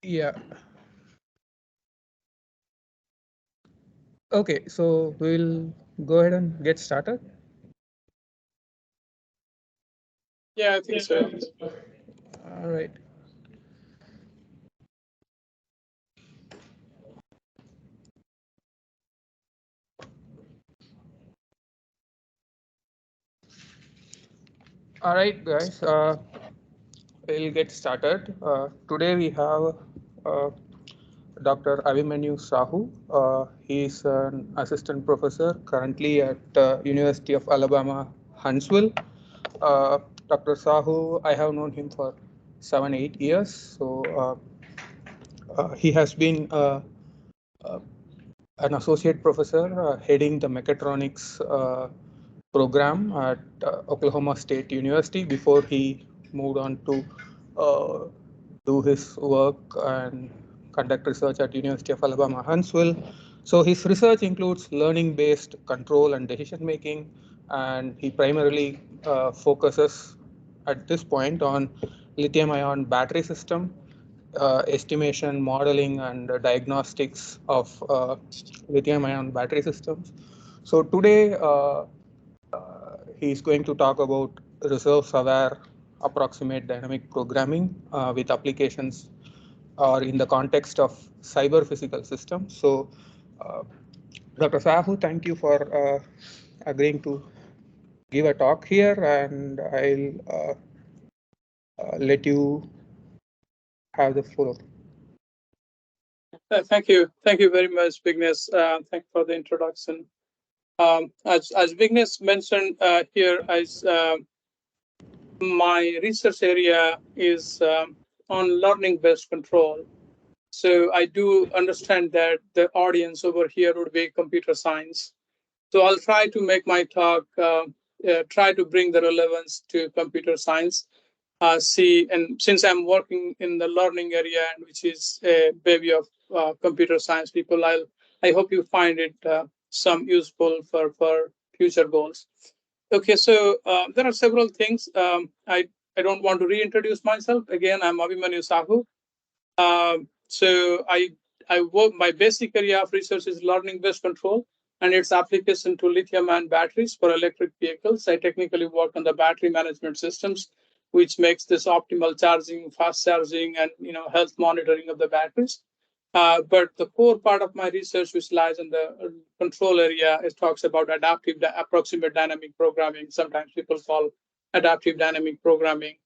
Yeah. Okay, so we'll go ahead and get started. Yeah, I think so. All right. All right, guys. We'll get started. Today we have uh, Dr. Avimanyu Sahoo. He is an assistant professor currently at University of Alabama, Huntsville. Uh, Dr. Sahoo, I have known him for 7, 8 years. So he has been uh, an associate professor heading the mechatronics program at Oklahoma State University before he moved on to uh, do his work and conduct research at University of Alabama Huntsville. So his research includes learning-based control and decision making, and he primarily focuses at this point on lithium-ion battery system estimation, modeling, and diagnostics of lithium-ion battery systems. So today he is going to talk about reserves-aware approximate dynamic programming with applications or in the context of cyber physical systems. So, uh, Dr. Sahu, thank you for agreeing to give a talk here, and I'll let you have the floor. Thank you very much, Vignesh. Thank you for the introduction. As Vignesh mentioned here, as my research area is on learning-based control. So I do understand that the audience over here would be computer science. So I'll try to make my talk, try to bring the relevance to computer science. And since I'm working in the learning area, and which is a baby of computer science people, I hope you find it some useful for future goals. Okay, so there are several things. I don't want to reintroduce myself again. I'm Avimanyu Sahoo. So I work. My basic area of research is learning-based control and its application to lithium-ion batteries for electric vehicles. I technically work on the battery management systems, which makes this optimal charging, fast charging, and health monitoring of the batteries. But the core part of my research, which lies in the control area, it talks about approximate dynamic programming. Sometimes people call adaptive dynamic programming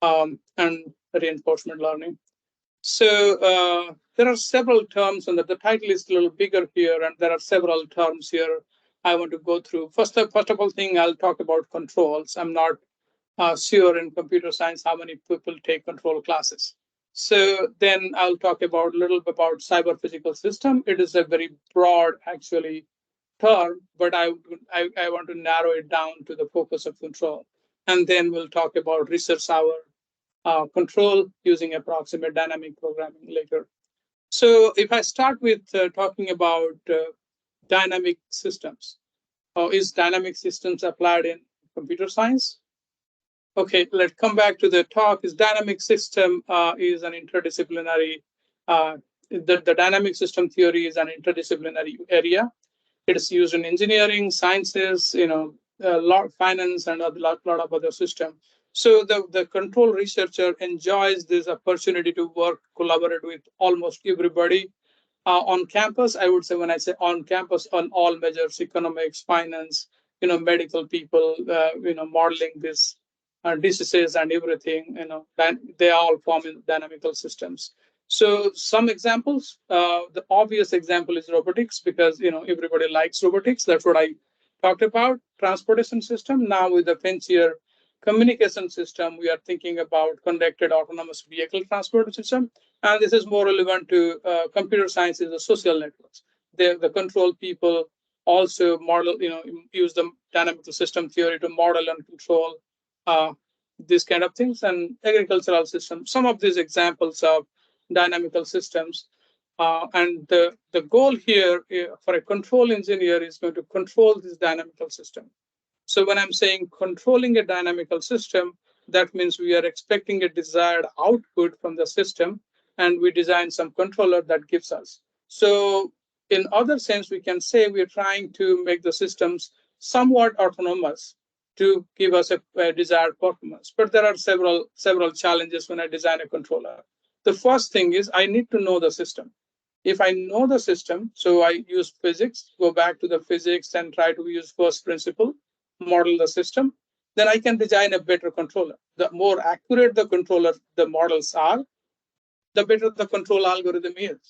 and reinforcement learning. So there are several terms, and the title is a little bigger here, and there are several terms here I want to go through. First of all thing, I'll talk about controls. I'm not sure in computer science how many people take control classes. So then I'll talk about a little bit about cyber physical system. It is a very broad, actually, term, but I want to narrow it down to the focus of control. And then we'll talk about research hour control using approximate dynamic programming later. So if I start with talking about dynamic systems, is dynamic systems applied in computer science? Okay, let's come back to the talk. Is dynamic system is an interdisciplinary, the dynamic system theory is an interdisciplinary area. It is used in engineering, sciences, a lot finance, and a lot of other systems. So the control researcher enjoys this opportunity to work, collaborate with almost everybody on campus. I would say when I say on campus, on all measures, economics, finance, medical people, modeling this diseases and everything, they all form in dynamical systems. So some examples, the obvious example is robotics, because everybody likes robotics. That's what I talked about. Transportation system. Now with the fancier communication system, we are thinking about connected autonomous vehicle transport system, and this is more relevant to computer science is the social networks. The control people also model, use the dynamical system theory to model and control uh, these kind of things, and agricultural systems. Some of these examples of dynamical systems. And the goal here for a control engineer is going to control this dynamical system. So when I'm saying controlling a dynamical system, that means we are expecting a desired output from the system, and we design some controller that gives us. So in other sense, we can say we're trying to make the systems somewhat autonomous to give us a desired performance. But there are several challenges when I design a controller. The first thing is I need to know the system. If I know the system, so I use physics, go back to the physics and try to use first principle, model the system, then I can design a better controller. The more accurate the controller, the models are, the better the control algorithm is.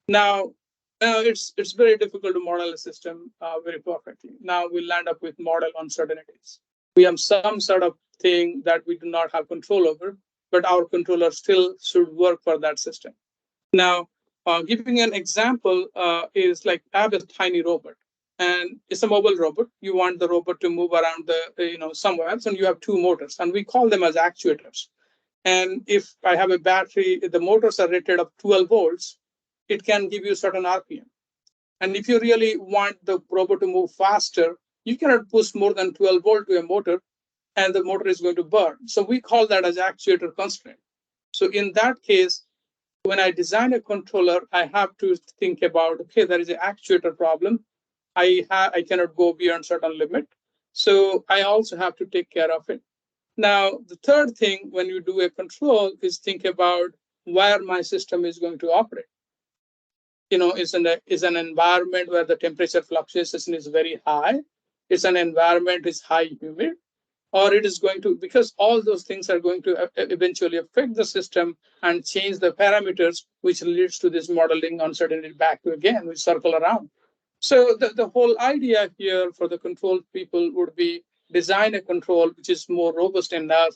Now, it's very difficult to model a system very perfectly. Now we land up with model uncertainties. We have some sort of thing that we do not have control over, but our controller still should work for that system. Now, giving an example is like I have a tiny robot, and it's a mobile robot. You want the robot to move around somewhere, and you have two motors, and we call them as actuators. And if I have a battery, the motors are rated up 12 volts, it can give you certain RPM. And if you really want the robot to move faster, you cannot push more than 12 volt to a motor, and the motor is going to burn. So we call that as actuator constraint. So in that case, when I design a controller, I have to think about, okay, there is an actuator problem. I cannot go beyond certain limit. So I also have to take care of it. Now, the third thing when you do a control is think about where my system is going to operate. Is an environment where the temperature fluctuation is very high. It's an environment is high humid, or it is going to, because all those things are going to eventually affect the system and change the parameters, which leads to this modeling uncertainty back to again, we circle around. So the whole idea here for the control people would be design a control which is more robust enough,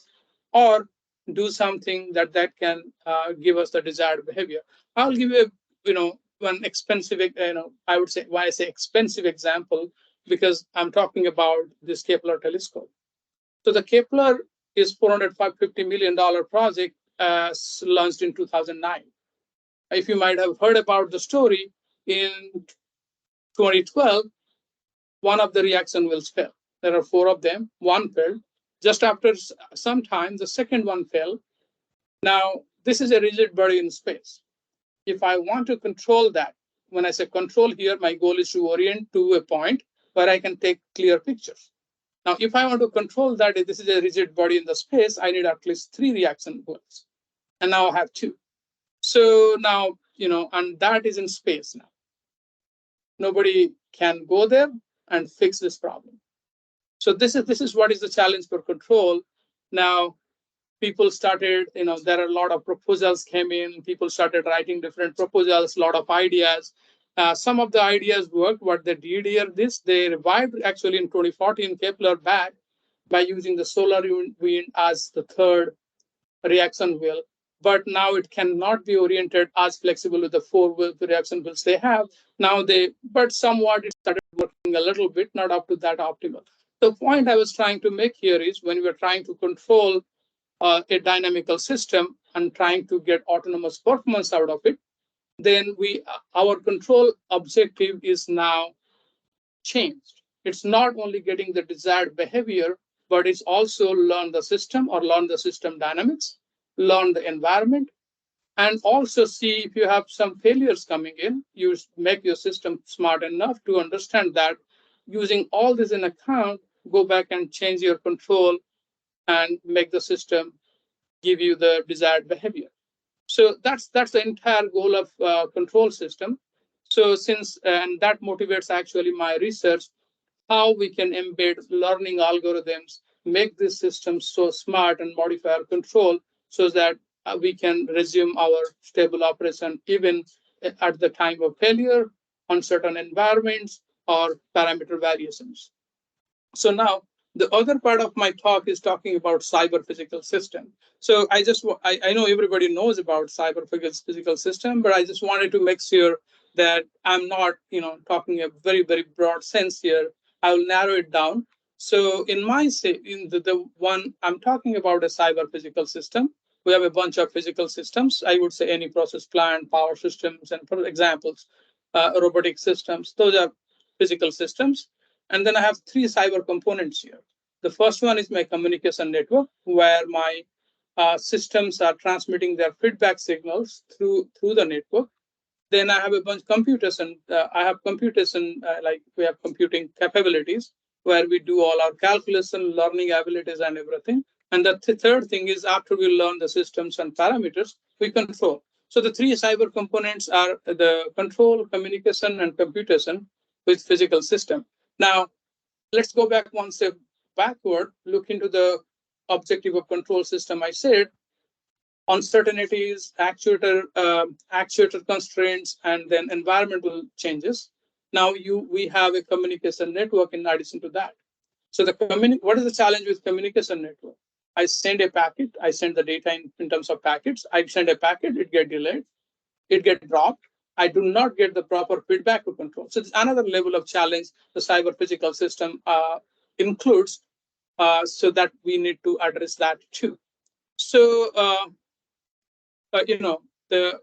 or do something that can give us the desired behavior. I'll give you one expensive, I would say, why I say expensive example, because I'm talking about this Kepler telescope. So the Kepler is $450 million project launched in 2009. If you might have heard about the story, in 2012, one of the reaction wheels fell. There are 4 of them. One fell. Just after some time, the second one fell. Now, this is a rigid body in space. If I want to control that, when I say control here, my goal is to orient to a point where I can take clear pictures. Now, if I want to control that, if this is a rigid body in the space, I need at least 3 reaction wheels. And now I have 2. So now, and that is in space now. Nobody can go there and fix this problem. So this is what is the challenge for control. Now, people started, there are a lot of proposals came in. People started writing different proposals, a lot of ideas. Some of the ideas worked. What they did here, they revived actually in 2014 Kepler back by using the solar wind as the third reaction wheel. But now it cannot be oriented as flexible with the 4 reaction wheels they have. But somewhat it started working a little bit, not up to that optimal. The point I was trying to make here is when we're trying to control a dynamical system and trying to get autonomous performance out of it, then our control objective is now changed. It's not only getting the desired behavior, but it's also learn the system or learn the system dynamics, learn the environment, and also see if you have some failures coming in, you make your system smart enough to understand that. Using all this in account, go back and change your control and make the system give you the desired behavior. So that's the entire goal of control system. So and that motivates actually my research, how we can embed learning algorithms, make this system so smart and modify our control so that we can resume our stable operation even at the time of failure on certain environments or parameter variations. So now the other part of my talk is talking about cyber physical system. So I know everybody knows about cyber physical system, but I just wanted to make sure that I'm not talking a very, very broad sense here. I will narrow it down. So in the one I'm talking about a cyber physical system, we have a bunch of physical systems. I would say any process plant, power systems, and for examples, robotic systems. Those are physical systems. And then I have 3 cyber components here. The first one is my communication network, where my systems are transmitting their feedback signals through the network. Then I have a bunch of computation. I have computation, like we have computing capabilities where we do all our calculation, learning abilities, and everything. And the third thing is after we learn the systems and parameters, we control. So the three cyber components are the control, communication, and computation with physical system. Now, let's go back one step backward, look into the objective of control system. I said uncertainties, actuator constraints, and then environmental changes. Now we have a communication network in addition to that. So what is the challenge with communication network? I send a packet, I send the data in terms of packets. I send a packet, it get delayed, it get dropped. I do not get the proper feedback to control. So it's another level of challenge the cyber physical system includes, so that we need to address that too. So the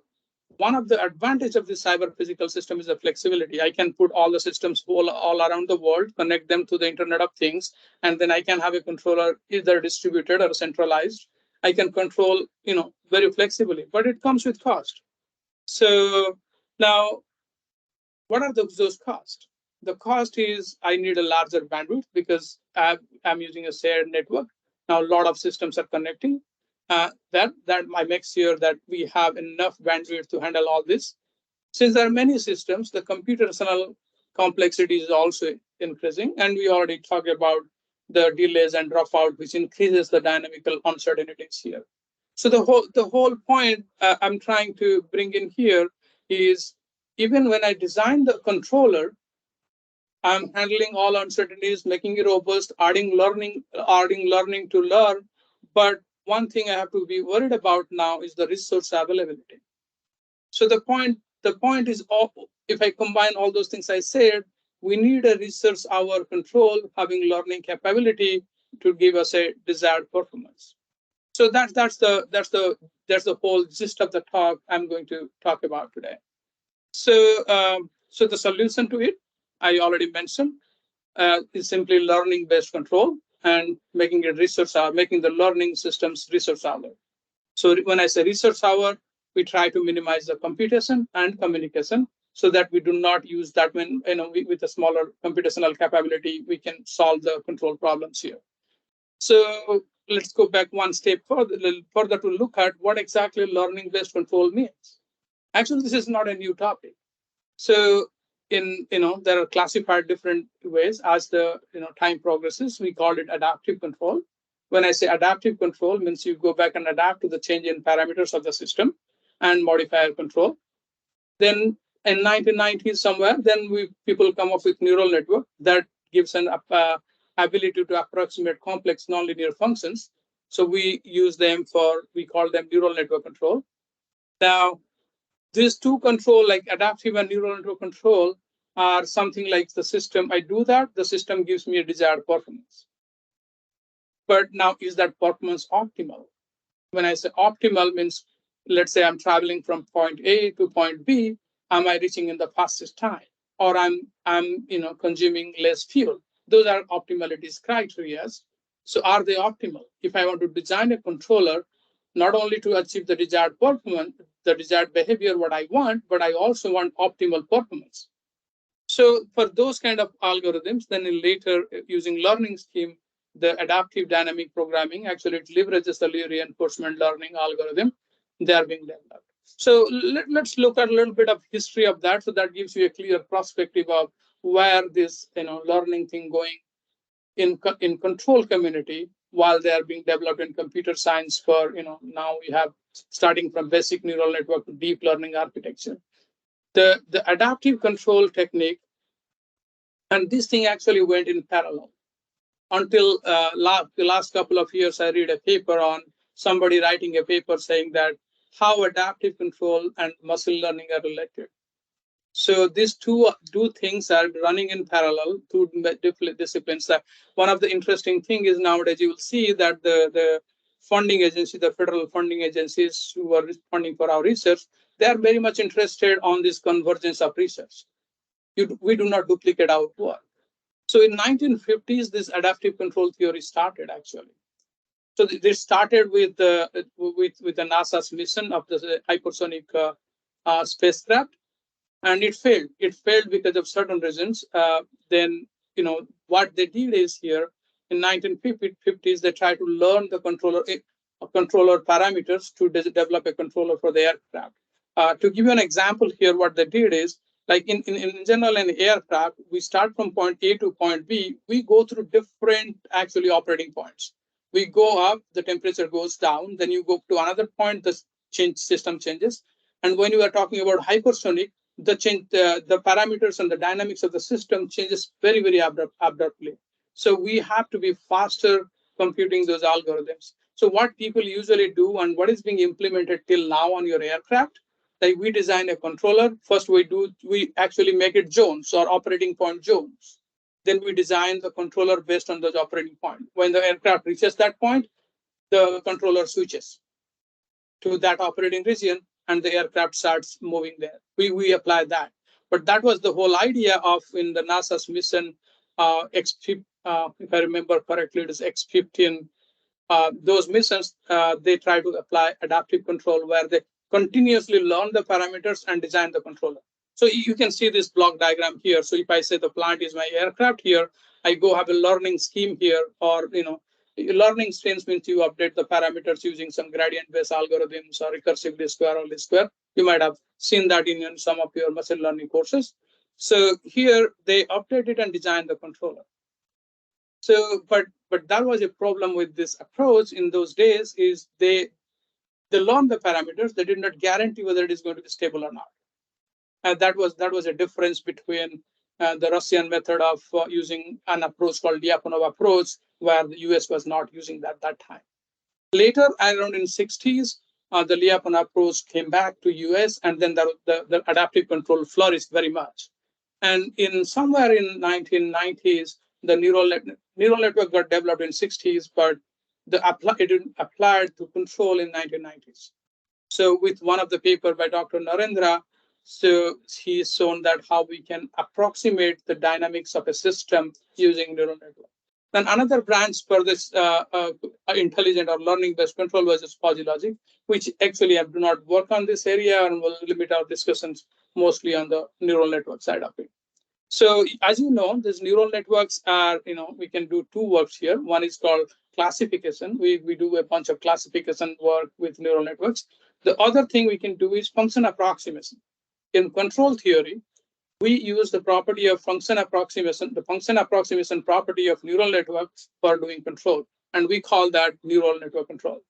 one of the advantage of the cyber physical system is the flexibility. I can put all the systems all around the world, connect them to the Internet of Things, and then I can have a controller either distributed or centralized. I can control, very flexibly, but it comes with cost. So now, what are those costs? The cost is I need a larger bandwidth because I'm using a shared network. Now, a lot of systems are connecting. That makes sure that we have enough bandwidth to handle all this. Since there are many systems, the computational complexity is also increasing, and we already talked about the delays and dropout, which increases the dynamical uncertainties here. So the whole point I'm trying to bring in here is even when I design the controller, I'm handling all uncertainties, making it robust, adding learning to learn. But one thing I have to be worried about now is the resource availability. So the point is, if I combine all those things I said, we need a resource hour control, having learning capability to give us a desired performance. So that's the whole gist of the talk I'm going to talk about today. So the solution to it, I already mentioned, is simply learning-based control and making it resource hour, making the learning systems resource hour. So when I say resource hour, we try to minimize the computation and communication so that we do not use that when, with a smaller computational capability, we can solve the control problems here. So let's go back one step further to look at what exactly learning-based control means. Actually, this is not a new topic. So there are classified different ways as the time progresses. We call it adaptive control. When I say adaptive control, means you go back and adapt to the change in parameters of the system and modifier control. Then in 1990s somewhere, then people come up with neural network that gives an ability to approximate complex nonlinear functions. So we use them we call them neural network control. Now, these two control, like adaptive and neural network control, are something like the system. I do that, the system gives me a desired performance. But now, is that performance optimal? When I say optimal, means let's say I'm traveling from point A to point B, am I reaching in the fastest time, or I'm consuming less fuel? Those are optimalities criteria. So are they optimal? If I want to design a controller not only to achieve the desired performance, the desired behavior, what I want, but I also want optimal performance. So for those kind of algorithms, then later using learning scheme, the adaptive dynamic programming, actually it leverages the reinforcement learning algorithm. They are being developed. So let's look at a little bit of history of that. So that gives you a clear perspective of where this learning thing going in control community, while they are being developed in computer science for, now we have starting from basic neural network to deep learning architecture. The adaptive control technique, and this thing actually went in parallel until the last couple of years. I read a paper on somebody writing a paper saying that how adaptive control and machine learning are related. So these two things are running in parallel, two different disciplines. One of the interesting things is nowadays you will see that the funding agency, the federal funding agencies who are funding for our research, they are very much interested on this convergence of research. We do not duplicate our work. So in 1950s, this adaptive control theory started actually. So they started with the NASA's mission of the hypersonic spacecraft, and it failed. It failed because of certain reasons. Then what they did is here in 1950s they tried to learn the controller parameters to develop a controller for the aircraft. To give you an example here, what they did is, like in general in aircraft, we start from point A to point B. We go through different actually operating points. We go up, the temperature goes down. Then you go to another point, the system changes. And when you are talking about hypersonic, the parameters and the dynamics of the system changes very, very abruptly. So we have to be faster computing those algorithms. So what people usually do and what is being implemented till now on your aircraft, like we design a controller. First we actually make it zones or operating point zones. Then we design the controller based on those operating points. When the aircraft reaches that point, the controller switches to that operating region and the aircraft starts moving there. We apply that. But that was the whole idea of in the NASA's mission, if I remember correctly, it is X-15. Those missions, they try to apply adaptive control where they continuously learn the parameters and design the controller. So you can see this block diagram here. So if I say the plant is my aircraft here, I go have a learning scheme here, or learning schemes means you update the parameters using some gradient-based algorithms or recursive least square or least square. You might have seen that in some of your machine learning courses. So here they update it and design the controller. So, but that was a problem with this approach in those days is they learn the parameters. They did not guarantee whether it is going to be stable or not. And that was a difference between the Russian method of using an approach called Lyapunov approach, where the US was not using that time. Later, around in 60s, the Lyapunov approach came back to US, and then the adaptive control flourished very much. And in somewhere in 1990s, the neural network got developed in 60s, but it applied to control in 1990s. So with one of the paper by Dr. Narendra, so he's shown that how we can approximate the dynamics of a system using neural network. Then another branch for this intelligent or learning-based control was fuzzy logic, which actually I do not work on this area and will limit our discussions mostly on the neural network side of it. So as you know, these neural networks are, we can do two works here. One is called classification. We do a bunch of classification work with neural networks. The other thing we can do is function approximation. In control theory, we use the property of function approximation, the function approximation property of neural networks for doing control. And we call that neural network control.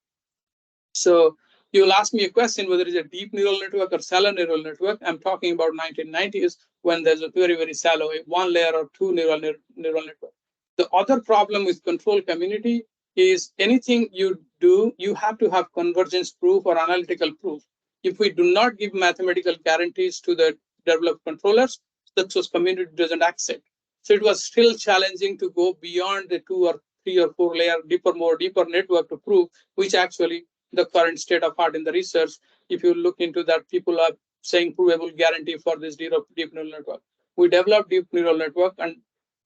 So you'll ask me a question whether it's a deep neural network or shallow neural network. I'm talking about 1990s when there's a very, very shallow, one layer or two neural network. The other problem with control community is anything you do, you have to have convergence proof or analytical proof. If we do not give mathematical guarantees to the developed controllers, the community doesn't accept. So it was still challenging to go beyond the 2 or 3 or 4 layer deeper network to prove, which actually the current state of art in the research. If you look into that, people are saying provable guarantee for this deep neural network. We developed deep neural network and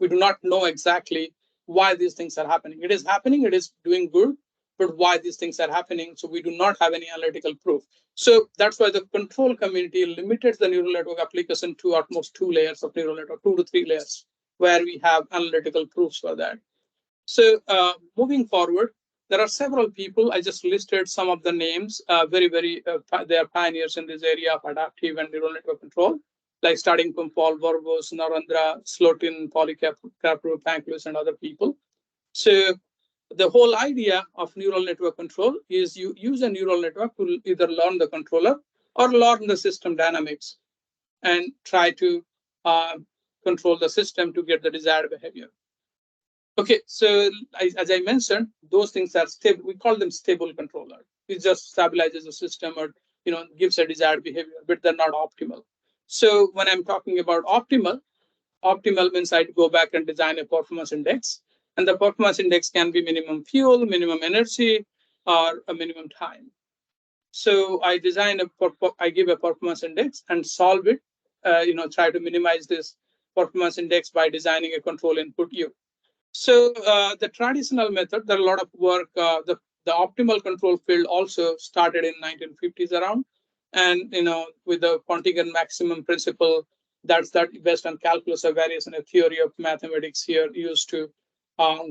we do not know exactly why these things are happening. It is happening, it is doing good, but why these things are happening, so we do not have any analytical proof. So that's why the control community limited the neural network application to at most 2 layers of neural network, 2 to 3 layers, where we have analytical proofs for that. So moving forward, there are several people. I just listed some of the names. They are pioneers in this area of adaptive and neural network control, like starting from Paul Verbos, Narendra, Slotin, Polycarpov, Panklus, and other people. So the whole idea of neural network control is you use a neural network to either learn the controller or learn the system dynamics and try to control the system to get the desired behavior. Okay, so as I mentioned, those things are stable. We call them stable controller. It just stabilizes the system or gives a desired behavior, but they're not optimal. So when I'm talking about optimal means I go back and design a performance index. And the performance index can be minimum fuel, minimum energy, or a minimum time. So I give a performance index and solve it. Try to minimize this performance index by designing a control input U. So the traditional method, there are a lot of work. The the optimal control field also started in 1950s around, and with the Pontigan maximum principle, that's based on calculus of variation, a theory of mathematics here used to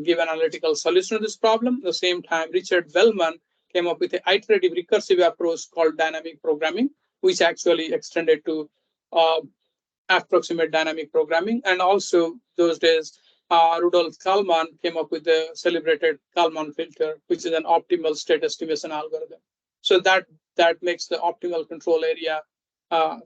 give an analytical solution to this problem. At the same time, Richard Bellman came up with an iterative recursive approach called dynamic programming, which actually extended to approximate dynamic programming. And also those days, Rudolf Kalman came up with the celebrated Kalman filter, which is an optimal state estimation algorithm. So that makes the optimal control area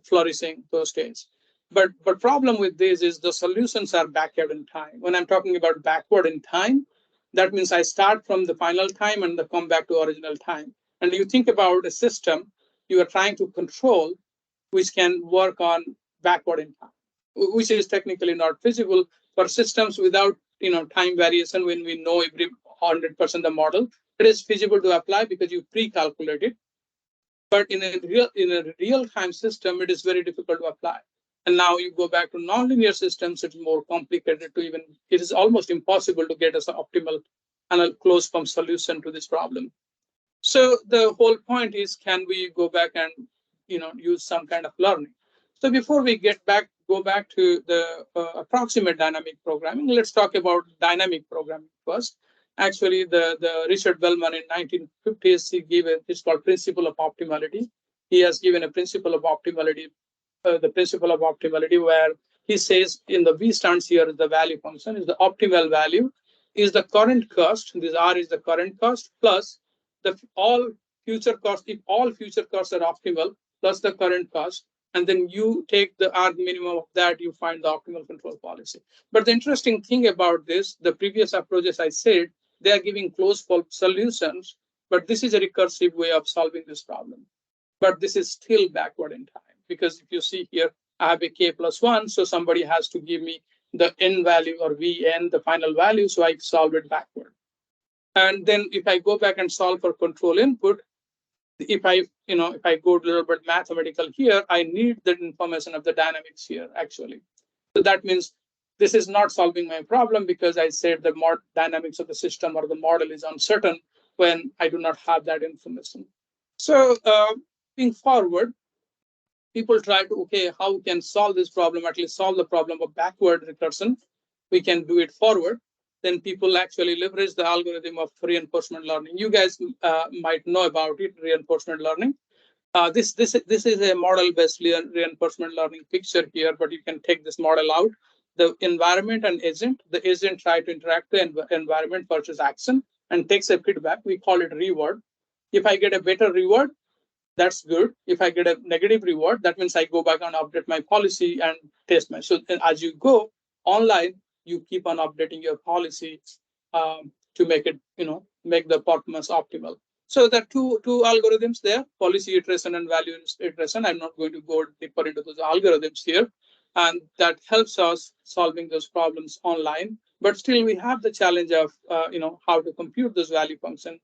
flourishing those days. But problem with this is the solutions are backward in time. When I'm talking about backward in time, that means I start from the final time and come back to original time. And you think about a system you are trying to control, which can work on backward in time, which is technically not feasible for systems without time variation. When we know every 100% the model, it is feasible to apply because you pre-calculate it. But in a real time system, it is very difficult to apply. And now you go back to nonlinear systems, it's more complicated to it is almost impossible to get us an optimal and a closed form solution to this problem. So the whole point is, can we go back and use some kind of learning? So before we go back to the approximate dynamic programming, let's talk about dynamic programming first. Actually, the Richard Bellman in 1950s, he gave it's called principle of optimality. He has given a principle of optimality, the principle of optimality, where he says in the V stands here is the value function, is the optimal value, is the current cost, this R is the current cost, plus all future costs, if all future costs are optimal, plus the current cost, and then you take the R minimum of that, you find the optimal control policy. But the interesting thing about this, the previous approaches I said, they are giving closed form solutions, but this is a recursive way of solving this problem. But this is still backward in time, because if you see here, I have a k plus 1, so somebody has to give me the n value or vn, the final value, so I solve it backward. And then if I go back and solve for control input, if I go a little bit mathematical here, I need the information of the dynamics here actually. So that means this is not solving my problem, because I said the dynamics of the system or the model is uncertain when I do not have that information. So moving forward, people try to, how we can solve this problem, at least solve the problem of backward recursion. We can do it forward. Then people actually leverage the algorithm of reinforcement learning. You guys might know about it, reinforcement learning. This is a model-based reinforcement learning picture here, but you can take this model out. The environment and agent. The agent try to interact with the environment, purchase action, and takes a feedback. We call it reward. If I get a better reward, that's good. If I get a negative reward, that means I go back and update my policy and test my. So as you go online, you keep on updating your policy to make it, make the performance optimal. So there are two algorithms there, policy iteration and value iteration. I'm not going to go deeper into those algorithms here. And that helps us solving those problems online. But still, we have the challenge of, how to compute this value function.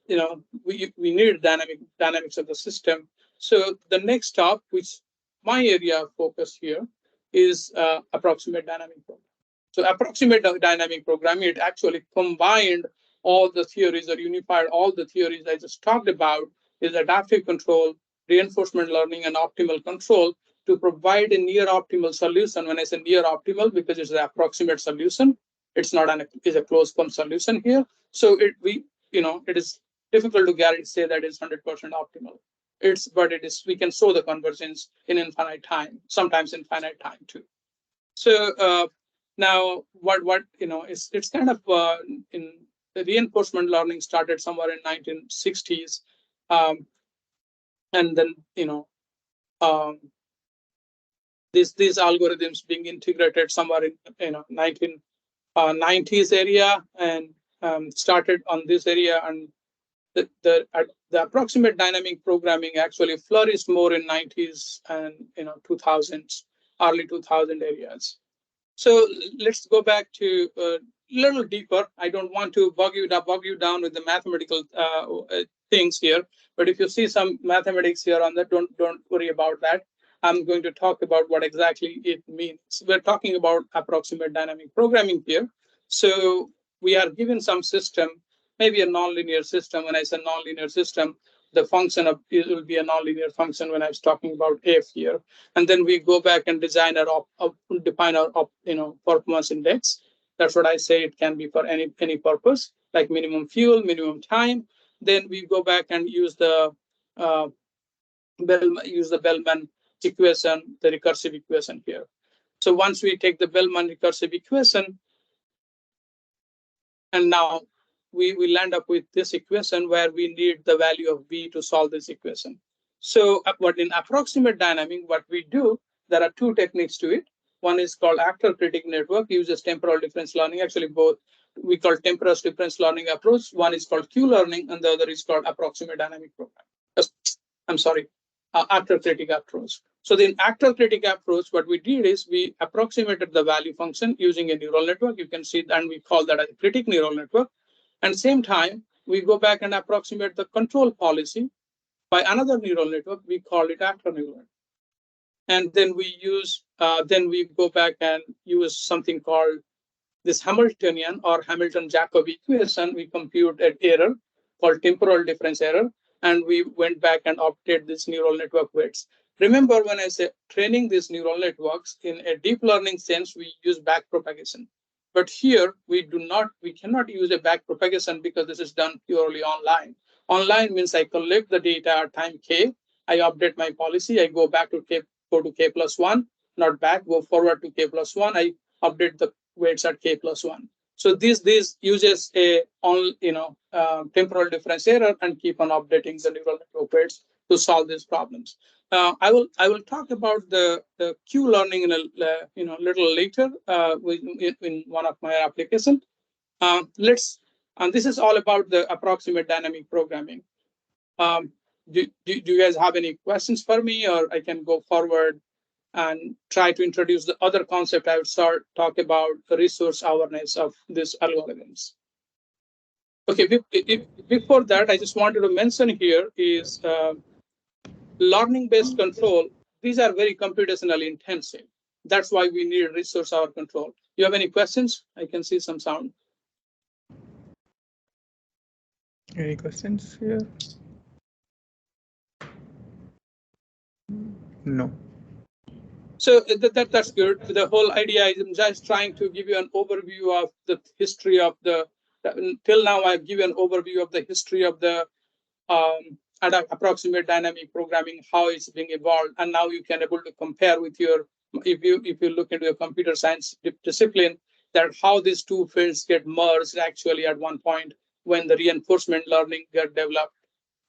We need dynamics of the system. So the next stop, which my area of focus here, is approximate dynamic programming. So approximate dynamic programming, it actually combined all the theories or unified all the theories I just talked about, is adaptive control, reinforcement learning, and optimal control to provide a near optimal solution. When I say near optimal, because it's an approximate solution, it's not it's a closed form solution here. So it is difficult to say that it's 100% optimal. But it is, we can show the convergence in infinite time, sometimes infinite time too. So now what it's kind of in the reinforcement learning started somewhere in 1960s, and then these algorithms being integrated somewhere in 1990s area, and started on this area, and the approximate dynamic programming actually flourished more in 90s and 2000s, early 2000 areas. So let's go back to a little deeper. I don't want to bog you down with the mathematical things here, but if you see some mathematics here on that, don't worry about that. I'm going to talk about what exactly it means. We're talking about approximate dynamic programming here. So we are given some system maybe a nonlinear system. When I say nonlinear system, the function of it will be a nonlinear function when I was talking about f here. And then we go back and define our performance index. That's what I say. It can be for any purpose, like minimum fuel, minimum time. Then we go back and use the Bellman equation, the recursive equation here. So once we take the Bellman recursive equation, and now we land up with this equation where we need the value of b to solve this equation. So but in approximate dynamic, what we do, there are two techniques to it. One is called actor-critic network, uses temporal difference learning. Actually, both we call temporal difference learning approach. One is called Q-learning, and the other is called approximate dynamic programming. I'm sorry, actor-critic approach. So the actor-critic approach, what we did is we approximated the value function using a neural network. You can see that, and we call that a critic neural network. And same time, we go back and approximate the control policy by another neural network. We call it actor neural network. And then we use, then we go back and use something called this Hamiltonian or Hamilton-Jacobi-Equation. We compute an error called temporal difference error, and we went back and updated this neural network weights. Remember, when I say training these neural networks in a deep learning sense, we use backpropagation. But here we cannot use a backpropagation because this is done purely online. Online means I collect the data at time k, I update my policy, I go back to k, go to k plus 1, not back, go forward to k plus 1, I update the weights at k plus 1. So this uses a temporal difference error and keep on updating the neural network weights to solve these problems. I will talk about the Q-learning in a little later in one of my applications. And this is all about the approximate dynamic programming. Do you guys have any questions for me, or I can go forward and try to introduce the other concept? I would talk about the resource awareness of these algorithms. Okay, before that, I just wanted to mention here is learning-based control. These are very computationally intensive. That's why we need resource hour control. You have any questions? I can see some sound. Any questions here? No. So that's good. The whole idea is I'm just trying to give you an overview of the history of the, till now I've given an overview of the history of the approximate dynamic programming, how it's being evolved. And now you can able to compare with your, if you look into a computer science discipline, that how these two fields get merged actually at one point when the reinforcement learning get developed.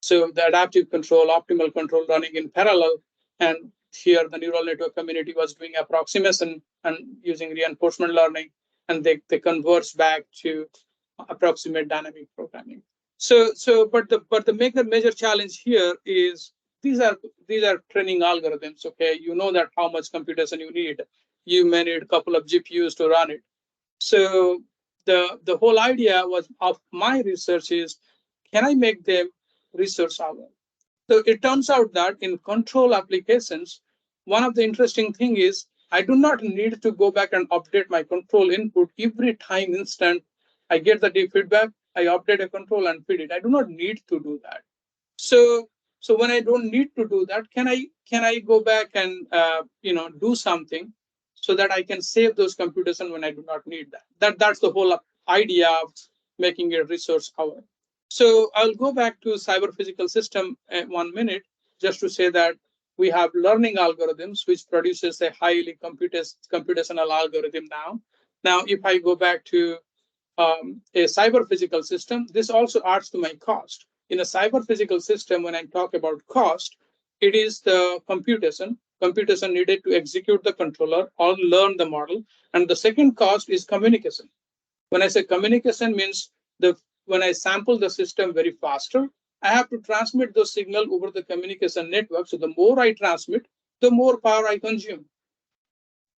So the adaptive control, optimal control running in parallel, and here the neural network community was doing approximation and using reinforcement learning, and they converge back to approximate dynamic programming. So but the major challenge here is these are training algorithms. Okay, you know that how much computation you need. You may need a couple of GPUs to run it. So the whole idea of my research is, can I make them resource hour? So it turns out that in control applications, one of the interesting thing is I do not need to go back and update my control input every time instant I get the deep feedback. I update a control and feed it. I do not need to do that. So when I don't need to do that, can I go back and do something so that I can save those computation when I do not need that? That's the whole idea of making a resource hour. So I'll go back to cyber physical system in 1 minute, just to say that we have learning algorithms, which produces a highly computational algorithm now. Now, if I go back to a cyber physical system, this also adds to my cost. In a cyber physical system, when I talk about cost, it is the computation needed to execute the controller or learn the model. And the second cost is communication. When I say communication means when I sample the system very faster, I have to transmit those signal over the communication network. So the more I transmit, the more power I consume.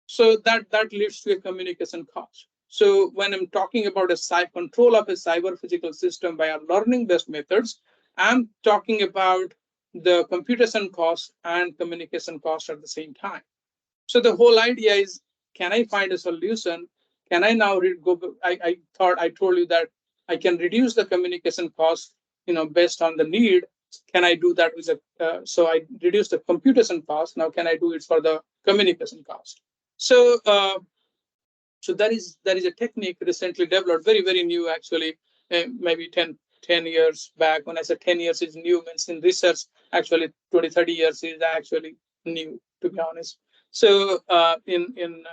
So that leads to a communication cost. So when I'm talking about control of a cyber physical system by our learning-based methods, I'm talking about the computation cost and communication cost at the same time. So the whole idea is, can I find a solution? Can I now go? I thought I told you that I can reduce the communication cost, based on the need. Can I do that with so I reduce the computation cost. Now, can I do it for the communication cost? So, so that is a technique recently developed, very new actually, maybe 10 years back. When I said 10 years is new, means in research, actually 20, 30 years is actually new, to be honest. So in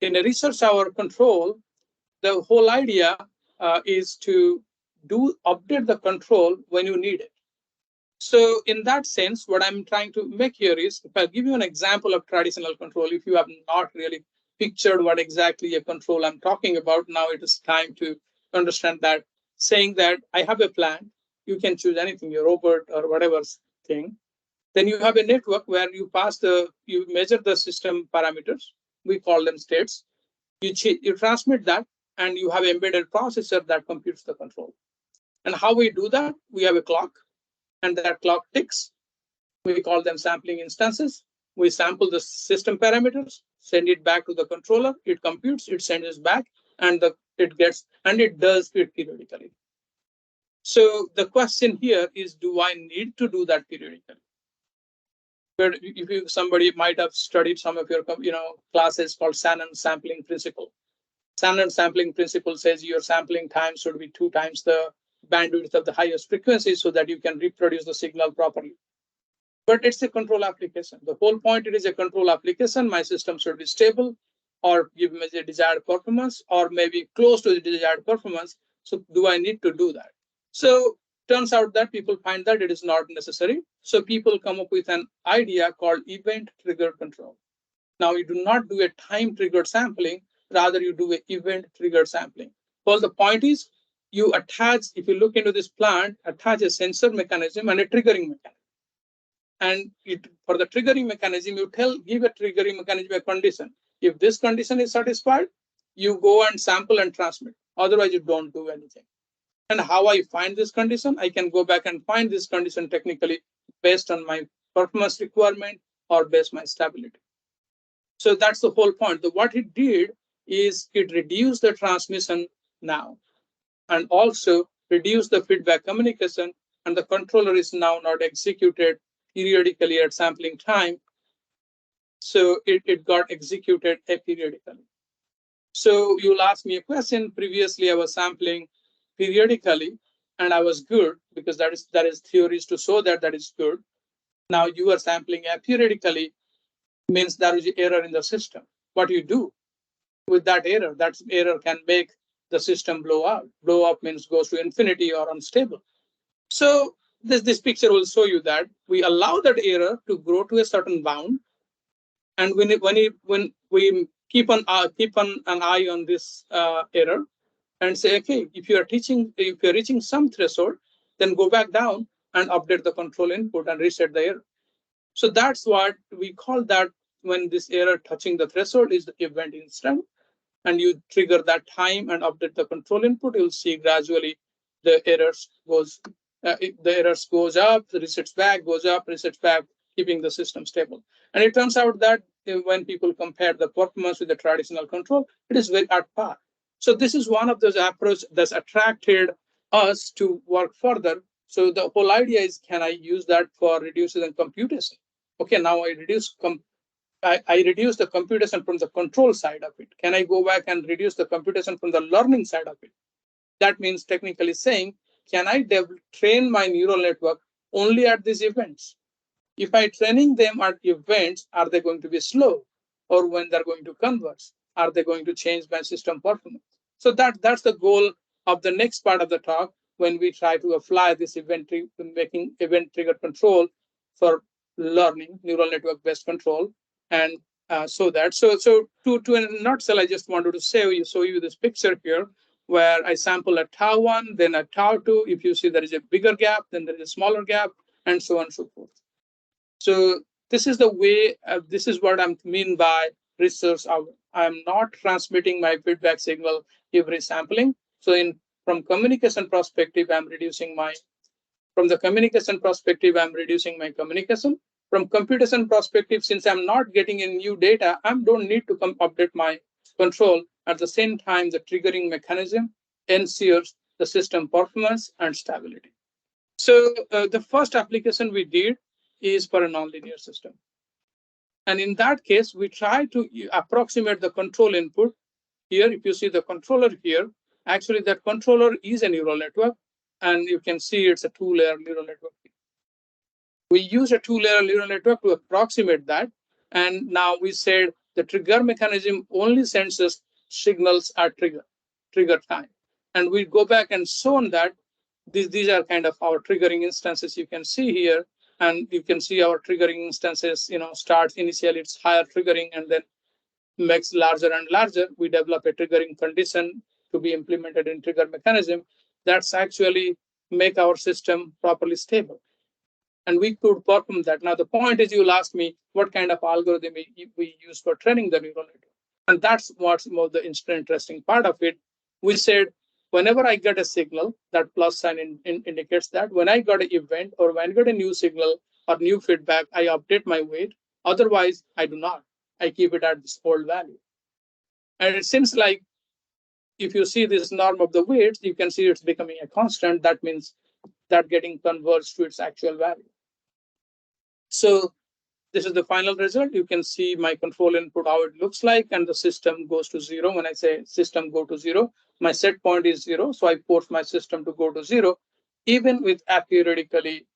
a research hour control, the whole idea is to update the control when you need it. So in that sense, what I'm trying to make here is, if I give you an example of traditional control, if you have not really pictured what exactly a control I'm talking about, now it is time to understand that. Saying that I have a plan, you can choose anything, your robot or whatever thing. Then you have a network where you measure the system parameters. We call them states. You transmit that, and you have an embedded processor that computes the control. And how we do that? We have a clock, and that clock ticks. We call them sampling instances. We sample the system parameters, send it back to the controller. It computes, it sends it back, and it does it periodically. So the question here is, do I need to do that periodically? But if somebody might have studied some of your classes called Shannon sampling principle. Shannon sampling principle says your sampling time should be 2 times the bandwidth of the highest frequency so that you can reproduce the signal properly. But it's a control application. The whole point, it is a control application. My system should be stable or give me the desired performance or maybe close to the desired performance. So do I need to do that? So turns out that people find that it is not necessary. So people come up with an idea called event-triggered control. Now, you do not do a time-triggered sampling, rather you do an event-triggered sampling. Well, the point is, you attach, if you look into this plant, attach a sensor mechanism and a triggering mechanism. And for the triggering mechanism, you give a triggering mechanism a condition. If this condition is satisfied, you go and sample and transmit. Otherwise, you don't do anything. And how I find this condition, I can go back and find this condition technically based on my performance requirement or based on my stability. So that's the whole point. What it did is it reduced the transmission now and also reduced the feedback communication, and the controller is now not executed periodically at sampling time. So it got executed aperiodically. So you'll ask me a question. Previously, I was sampling periodically, and I was good because that is theories to show that is good. Now you are sampling aperiodically, means there is an error in the system. What you do with that error can make the system blow up. Blow up means goes to infinity or unstable. So this picture will show you that we allow that error to grow to a certain bound, and when we keep an eye on this error and say, okay, if you're reaching some threshold, then go back down and update the control input and reset the error. So that's what we call that. When this error touching the threshold is the event instant, and you trigger that time and update the control input, you'll see gradually the errors goes up, the resets back, goes up, resets back, keeping the system stable. And it turns out that when people compare the performance with the traditional control, it is very at par. So this is one of those approaches that's attracted us to work further. So the whole idea is, can I use that for reducing the computation? Okay, now I reduce the computation from the control side of it. Can I go back and reduce the computation from the learning side of it? That means technically saying, can I train my neural network only at these events? If I training them at events, are they going to be slow? Or when they're going to converge, are they going to change my system performance? So that's the goal of the next part of the talk, when we try to apply this making event-triggered control for learning, neural network-based control. And so to in a nutshell, I just wanted to show you this picture here, where I sample at tau 1, then at tau 2. If you see there is a bigger gap, then there is a smaller gap, and so on and so forth. So this is the way, this is what I mean by research hour. I'm not transmitting my feedback signal every sampling. So from communication perspective, I'm reducing my communication. From computation perspective, since I'm not getting any new data, I don't need to update my control. At the same time, the triggering mechanism ensures the system performance and stability. So the first application we did is for a nonlinear system. And in that case, we try to approximate the control input. Here, if you see the controller here, actually that controller is a neural network. And you can see it's a two-layer neural network. We use a two-layer neural network to approximate that. And now we said the trigger mechanism only sends us signals at trigger time. And we go back and shown that these are kind of our triggering instances you can see here. And you can see our triggering instances, starts initially it's higher triggering and then makes larger and larger. We develop a triggering condition to be implemented in trigger mechanism. That's actually make our system properly stable. And we could perform that. Now, the point is, you'll ask me what kind of algorithm we use for training the neural network. And that's what's more the interesting part of it. We said, whenever I get a signal, that plus sign indicates that when I got an event or when I get a new signal or new feedback, I update my weight. Otherwise, I do not. I keep it at this old value. And it seems like if you see this norm of the weights, you can see it's becoming a constant. That means that getting converged to its actual value. So this is the final result. You can see my control input, how it looks like, and the system goes to 0. When I say system go to 0, my set point is 0. So I force my system to go to 0, even with periodically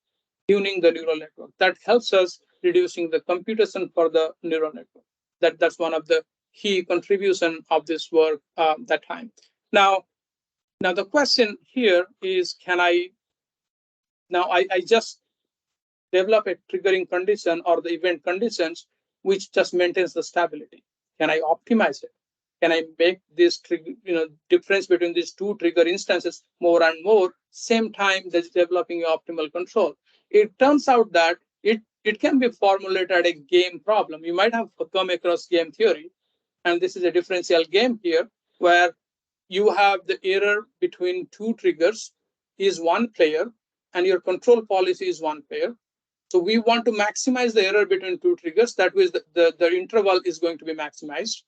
tuning the neural network. That helps us reducing the computation for the neural network. That's one of the key contribution of this work that time. Now the question here is, I just develop a triggering condition or the event conditions which just maintains the stability? Can I optimize it? Can I make this difference between these two trigger instances more and more, same time that's developing your optimal control? It turns out that it can be formulated a game problem. You might have come across game theory, and this is a differential game here where you have the error between two triggers is one player and your control policy is one player. So we want to maximize the error between two triggers. That means the interval is going to be maximized.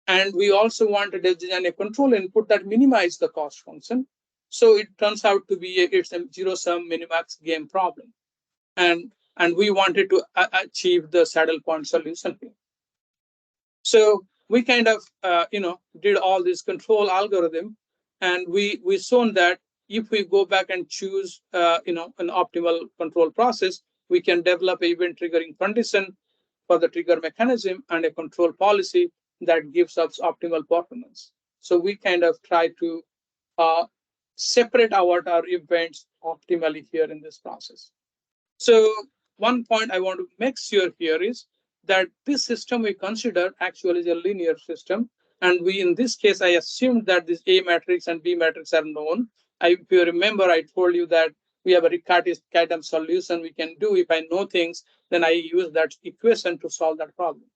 And we also want to design a control input that minimizes the cost function. So it turns out to be it's a zero-sum minimax game problem. And we wanted to achieve the saddle point solution here. So we kind of did all this control algorithm, and we shown that if we go back and choose an optimal control process, we can develop an event triggering condition for the trigger mechanism and a control policy that gives us optimal performance. So we kind of try to separate out our events optimally here in this process. So one point I want to make sure here is that this system we consider actually is a linear system. And we, in this case, I assumed that this A matrix and B matrix are known. If you remember, I told you that we have a Riccati-Cadam solution we can do. If I know things, then I use that equation to solve that problem.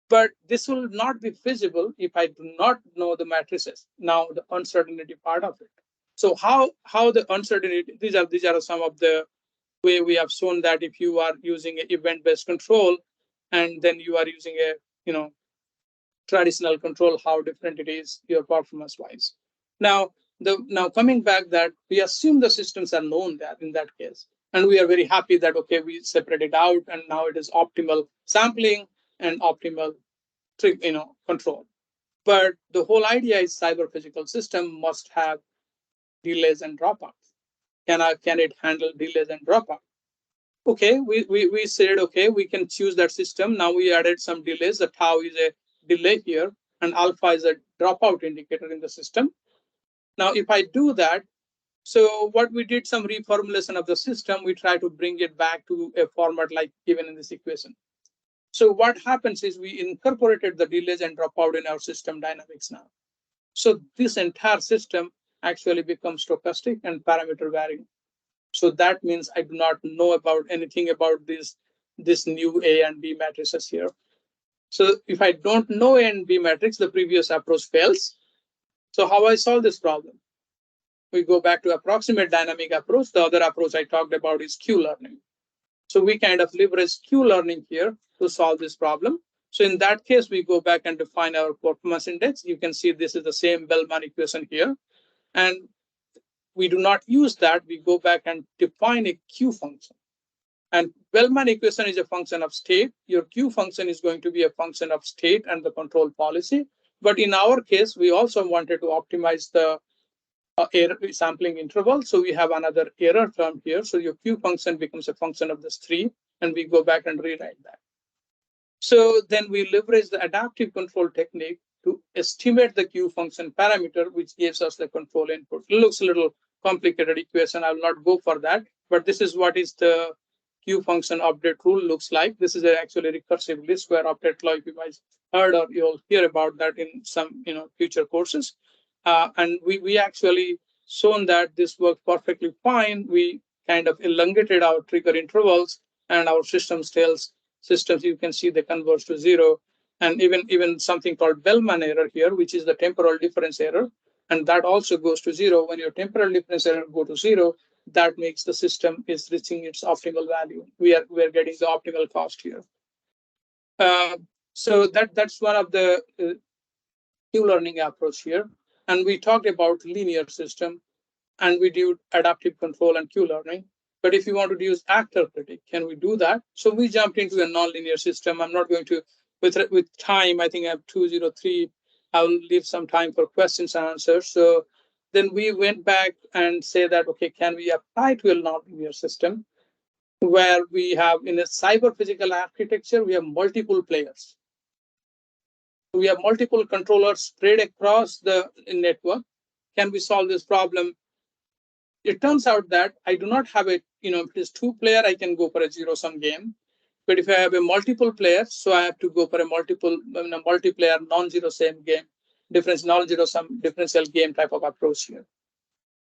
But this will not be feasible if I do not know the matrices. Now, the uncertainty part of it. So how the uncertainty, these are some of the way we have shown that if you are using an event-based control and then you are using a traditional control, how different it is your performance-wise. Now coming back, that we assume the systems are known that in that case, and we are very happy that okay, we separate it out and now it is optimal sampling and optimal control. But the whole idea is cyber physical system must have delays and dropouts. Can it handle delays and dropout? Okay, we said okay, we can choose that system. Now we added some delays. The tau is a delay here, and alpha is a dropout indicator in the system. Now, if I do that, so what we did, some reformulation of the system, we try to bring it back to a format like given in this equation. So what happens is we incorporated the delays and dropout in our system dynamics now. So this entire system actually becomes stochastic and parameter varying. So that means I do not know about anything about this new A and B matrices here. So if I don't know A and B matrix, the previous approach fails. So how I solve this problem? We go back to approximate dynamic approach. The other approach I talked about is Q-learning. So we kind of leverage Q-learning here to solve this problem. So in that case, we go back and define our performance index. You can see this is the same Bellman equation here. And we do not use that. We go back and define a Q function. And Bellman equation is a function of state. Your Q function is going to be a function of state and the control policy. But in our case, we also wanted to optimize the error sampling interval. So we have another error term here. So your Q function becomes a function of this 3, and we go back and rewrite that. So then we leverage the adaptive control technique to estimate the Q function parameter, which gives us the control input. It looks a little complicated equation. I will not go for that, but this is what is the Q function update rule looks like. This is actually recursive least square update law. If you guys heard or you'll hear about that in some future courses. And we actually shown that this worked perfectly fine. We kind of elongated our trigger intervals, and our systems, you can see they converge to 0. And even something called Bellman error here, which is the temporal difference error, and that also goes to 0. When your temporal difference error go to 0, that makes the system is reaching its optimal value. We are getting the optimal cost here. So that's one of the Q-learning approach here. And we talked about linear system, and we do adaptive control and Q-learning. But if you want to use actor critic, can we do that? So we jumped into a nonlinear system. I'm not going to, with time, I think I have 203. I'll leave some time for questions and answers. So then we went back and say that, okay, can we apply to a nonlinear system where we have in a cyber physical architecture, we have multiple players. We have multiple controllers spread across the network. Can we solve this problem? It turns out that I do not have a, if it is 2-player, I can go for a zero-sum game. But if I have a multiple player, so I have to go for a multiplayer non-zero-sum game, non-zero-sum differential game type of approach here.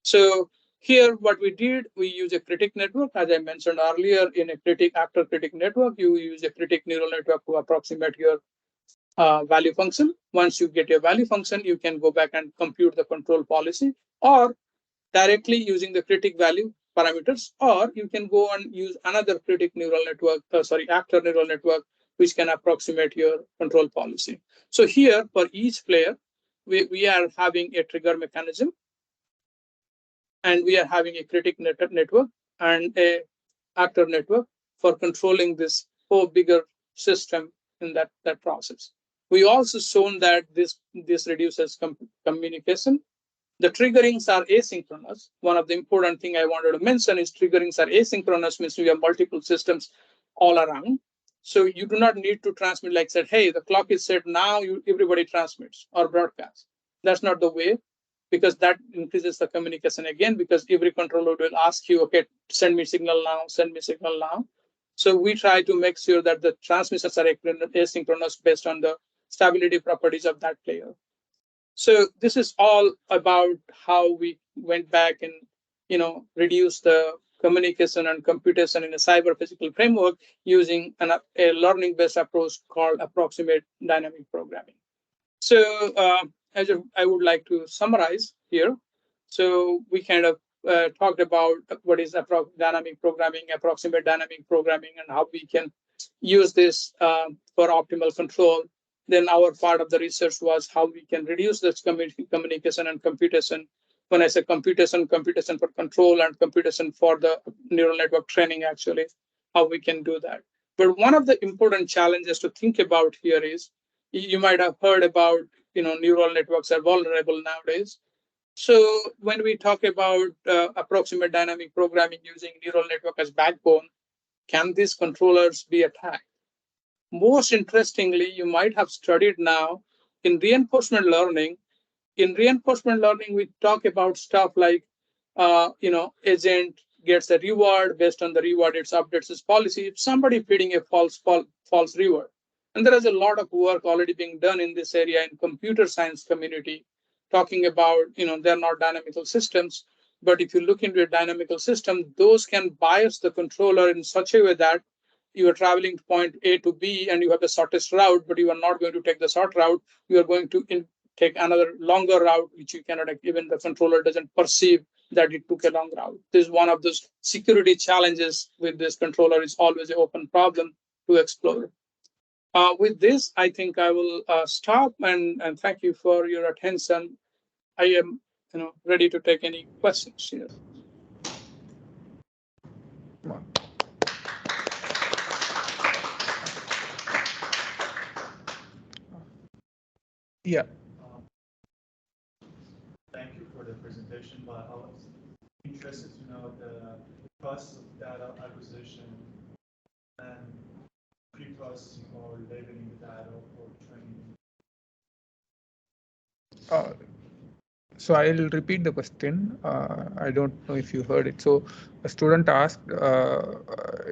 So here, what we did, we use a critic network. As I mentioned earlier, in a actor critic network, you use a critic neural network to approximate your value function. Once you get your value function, you can go back and compute the control policy, or directly using the critic value parameters, or you can go and use another critic neural network, actor neural network, which can approximate your control policy. So here, for each player, we are having a trigger mechanism, and we are having a critic network and a actor network for controlling this whole bigger system in that process. We also shown that this reduces communication. The triggerings are asynchronous. One of the important thing I wanted to mention is triggerings are asynchronous, means we have multiple systems all around. So you do not need to transmit, like said, hey, the clock is set now, everybody transmits or broadcasts. That's not the way, because that increases the communication again, because every controller will ask you, okay, send me signal now, send me signal now. So we try to make sure that the transmissions are asynchronous based on the stability properties of that player. So this is all about how we went back and reduced the communication and computation in a cyber physical framework using a learning-based approach called approximate dynamic programming. So as I would like to summarize here. So we kind of talked about what is dynamic programming, approximate dynamic programming, and how we can use this for optimal control. Then our part of the research was how we can reduce this communication and computation. When I say computation for control and computation for the neural network training, actually, how we can do that. But one of the important challenges to think about here is, you might have heard about, neural networks are vulnerable nowadays. So when we talk about approximate dynamic programming using neural network as backbone, can these controllers be attacked? Most interestingly, you might have studied now in reinforcement learning. In reinforcement learning, we talk about stuff like, agent gets a reward, based on the reward, it updates its policy. If somebody feeding a false reward, and there is a lot of work already being done in this area in computer science community, talking about, they're not dynamical systems, but if you look into a dynamical system, those can bias the controller in such a way that you are traveling to point A to B and you have the shortest route, but you are not going to take the short route. You are going to take another longer route, which you cannot, even the controller doesn't perceive that it took a long route. This is one of those security challenges with this controller. Is always an open problem to explore. With this, I think I will stop and thank you for your attention. I am ready to take any questions here. Yeah. Thank you for the presentation, but I was interested to know the cost of data acquisition and pre-processing or labeling the data or training. So I'll repeat the question. I don't know if you heard it. So a student asked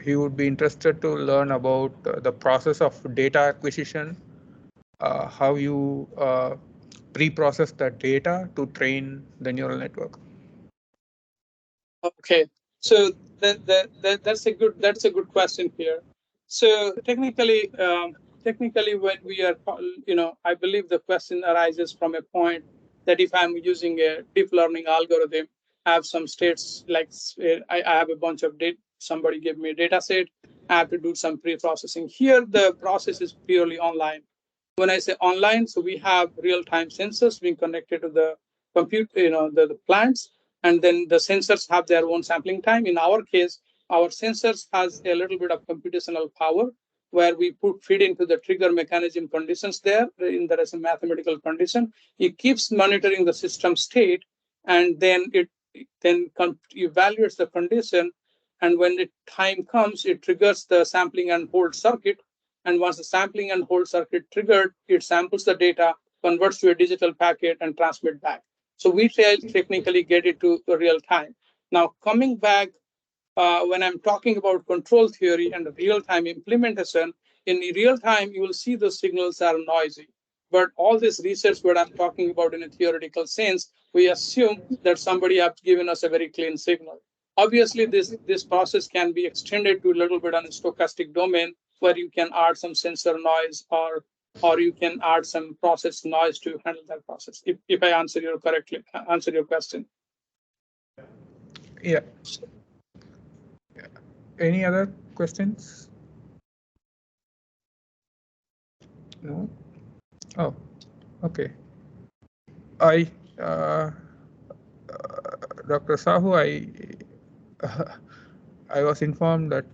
he would be interested to learn about the process of data acquisition, how you pre-process the data to train the neural network. Okay, so that's a good question here. So technically, when we are, I believe the question arises from a point that if I'm using a deep learning algorithm, I have some states like I have a bunch of data. Somebody gave me a data set. I have to do some pre-processing. Here, the process is purely online. When I say online, so we have real-time sensors being connected to the compute, the plants, and then the sensors have their own sampling time. In our case, our sensors has a little bit of computational power where we feed into the trigger mechanism conditions there. There is a mathematical condition. It keeps monitoring the system state, and then it evaluates the condition. And when the time comes, it triggers the sampling and hold circuit. And once the sampling and hold circuit triggered, it samples the data, converts to a digital packet, and transmit back. So we technically get it to real time. Now, coming back, when I'm talking about control theory and real-time implementation, in real time, you will see the signals are noisy. But all this research, what I'm talking about in a theoretical sense, we assume that somebody has given us a very clean signal. Obviously, this process can be extended to a little bit on a stochastic domain where you can add some sensor noise or you can add some process noise to handle that process. If I answer your question. Yeah. Any other questions? No. Oh, okay. Dr. Sahoo, I was informed that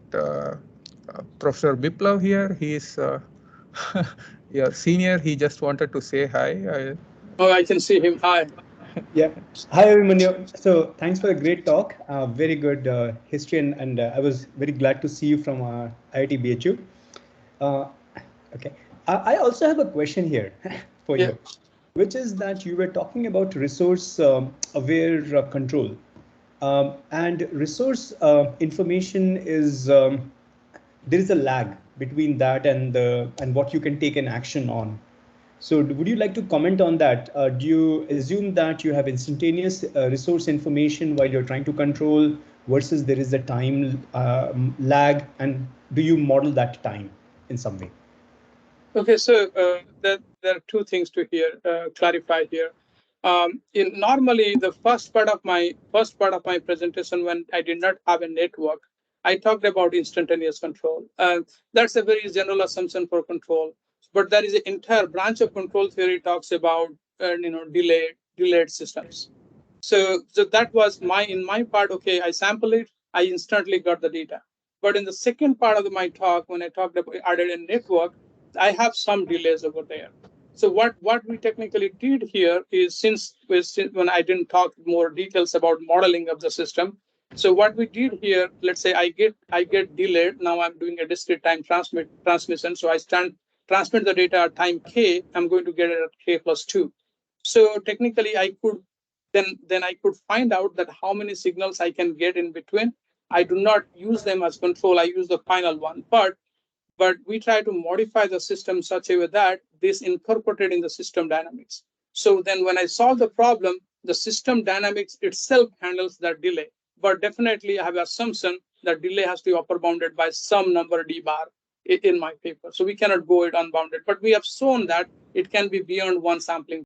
Professor Biplav here, he is your senior. He just wanted to say hi. I can see him. Hi. Yeah. Hi, Avimanyu. So thanks for a great talk. Very good history, and I was very glad to see you from IIT BHU. Okay. I also have a question here for you, which is that you were talking about resource aware control. And resource information is there is a lag between that and what you can take an action on. So would you like to comment on that? Do you assume that you have instantaneous resource information while you're trying to control versus there is a time lag, and do you model that time in some way? Okay, so there are two things to clarify here. Normally, the first part of my presentation, when I did not have a network, I talked about instantaneous control. That's a very general assumption for control, but there is an entire branch of control theory talks about delayed systems. So that was in my part. Okay, I sample it, I instantly got the data. But in the second part of my talk, when I talked about added a network, I have some delays over there. So what we technically did here is since when I didn't talk more details about modeling of the system. So what we did here, let's say I get delayed. Now I'm doing a discrete time transmission. So I transmit the data at time k. I'm going to get it at k plus 2. So technically I could then I could find out that how many signals I can get in between. I do not use them as control. I use the final one. But we try to modify the system such a way that this incorporated in the system dynamics. So then when I solve the problem, the system dynamics itself handles that delay. But definitely I have assumption that delay has to be upper bounded by some number d bar in my paper. So we cannot go it unbounded. But we have shown that it can be beyond one sampling